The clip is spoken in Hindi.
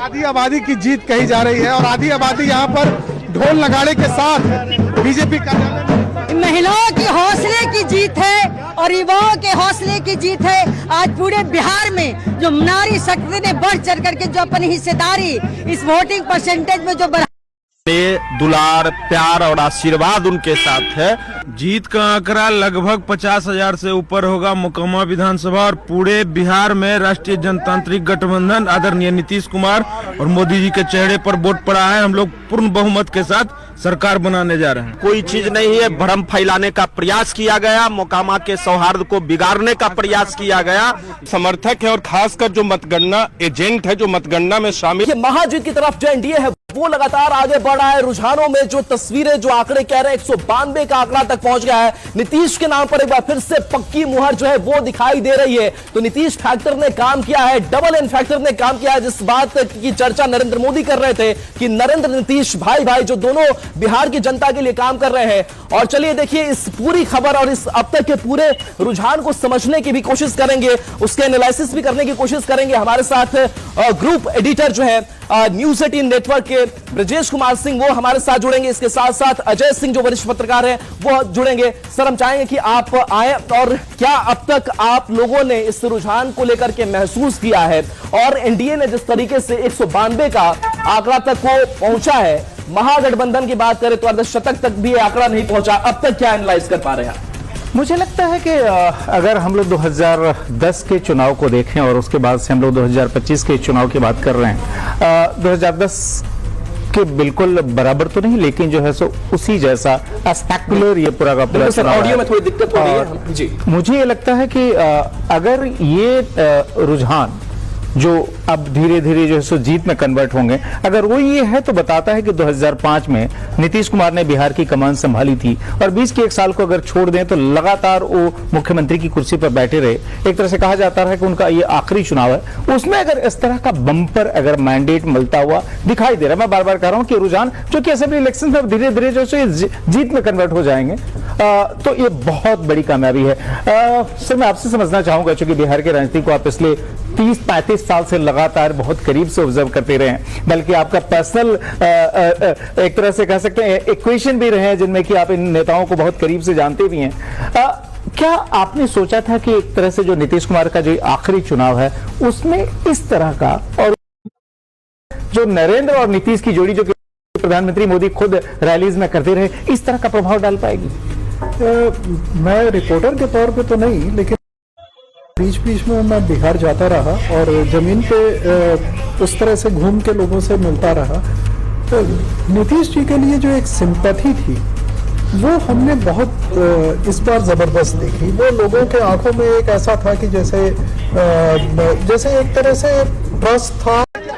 आधी आबादी की जीत कही जा रही है और आधी आबादी यहाँ पर ढोल नगाड़े के साथ बीजेपी कार्यालय। महिलाओं की हौसले की जीत है और युवाओं के हौसले की जीत है। आज पूरे बिहार में जो नारी शक्ति ने बढ़ चढ़ करके जो अपनी हिस्सेदारी इस वोटिंग परसेंटेज में जो दुलार, प्यार और आशीर्वाद उनके साथ है। जीत का आंकड़ा लगभग 50,000 से ऊपर होगा मोकामा विधानसभा और पूरे बिहार में राष्ट्रीय जनतांत्रिक गठबंधन आदरणीय नीतीश कुमार और मोदी जी के चेहरे पर वोट पड़ा है। हम लोग पूर्ण बहुमत के साथ सरकार बनाने जा रहे हैं। कोई चीज नहीं है, भ्रम फैलाने का प्रयास किया गया, मोकामा के सौहार्द को बिगाड़ने का प्रयास किया गया। समर्थक है और खासकर जो मतगणना एजेंट है, जो मतगणना में शामिल महाजीत की तरफ जो एनडीए है वो लगातार आगे बढ़ रहा है। रुझानों में जो तस्वीरें, जो आंकड़े कह रहे हैं 192 का आंकड़ा तक पहुंच गया है। नीतीश के नाम पर एक बार फिर से पक्की मुहर जो है वो दिखाई दे रही है। तो नीतीश फैक्टर ने काम किया है, डबल एन फैक्टर ने काम किया है। जिस बात की चर्चा नरेंद्र मोदी कर रहे थे कि नरेंद्र नीतीश भाई भाई जो दोनों बिहार की जनता के लिए काम कर रहे हैं। और चलिए देखिए इस पूरी खबर और इस अब तक के पूरे रुझान को समझने की भी कोशिश करेंगे, उसके एनालिसिस भी करने की कोशिश करेंगे। हमारे साथ ग्रुप एडिटर जो है न्यूज 18 नेटवर्क के ब्रजेश कुमार सिंह वो हमारे साथ जुड़ेंगे। इसके साथ साथ अजय सिंह जो वरिष्ठ पत्रकार हैं वो जुड़ेंगे। सर, हम चाहेंगे कि आप आए और क्या अब तक आप लोगों ने इस रुझान को लेकर के महसूस किया है और एनडीए ने जिस तरीके से 192 का आंकड़ा तक वो पहुंचा है, महागठबंधन की बात करें तो अर्धशतक तक भी आंकड़ा नहीं पहुंचा, अब तक क्या एनालाइज कर पा रहे हैं? मुझे लगता है कि अगर हम लोग 2010 के चुनाव को देखें और उसके बाद से हम लोग 2025 के चुनाव की बात कर रहे हैं, 2010 के बिल्कुल बराबर तो नहीं लेकिन जो है सो उसी जैसा स्पेक्युलर ये पूरा का पूरा सर, ऑडियो में थोड़ी दिक्कत हो रही है जी। मुझे ये लगता है कि अगर ये रुझान जो अब धीरे धीरे जो है सो जीत में कन्वर्ट होंगे, अगर वो ये है तो बताता है कि 2005 में नीतीश कुमार ने बिहार की कमान संभाली थी और 20 के एक साल को अगर छोड़ दें तो लगातार वो मुख्यमंत्री की कुर्सी पर बैठे रहे। एक तरह से कहा जाता है कि उनका ये आखिरी चुनाव है। उसमें अगर इस तरह का बम्पर अगर मैंडेट मिलता हुआ दिखाई दे रहा है, मैं बार बार कह रहा हूं कि रुझान जो कि असेंबली इलेक्शन में धीरे धीरे जो है जीत में कन्वर्ट हो जाएंगे, तो ये बहुत बड़ी कामयाबी है। सर, मैं आपसे समझना चाहूंगा, चूंकि बिहार की राजनीति को आप पिछले 30-35 साल से लगातार बहुत करीब से ऑब्जर्व करते रहे हैं, बल्कि आपका पर्सनल एक तरह से कह सकते हैं इक्वेशन भी रहे हैं जिनमें कि आप इन नेताओं को बहुत करीब से जानते भी हैं। क्या आपने सोचा था कि एक तरह से जो नीतीश कुमार का जो आखिरी चुनाव है उसमें इस तरह का, और जो नरेंद्र और नीतीश की जोड़ी जो प्रधानमंत्री मोदी खुद रैलीज में करते रहे, इस तरह का प्रभाव डाल पाएगी? मैं रिपोर्टर के तौर पे तो नहीं, लेकिन बीच बीच में मैं बिहार जाता रहा और जमीन पे उस तरह से घूम के लोगों से मिलता रहा। तो नीतीश जी के लिए जो एक सिंपैथी थी वो हमने बहुत इस बार जबरदस्त देखी। वो लोगों के आंखों में एक ऐसा था कि जैसे एक तरह से ट्रस्ट था।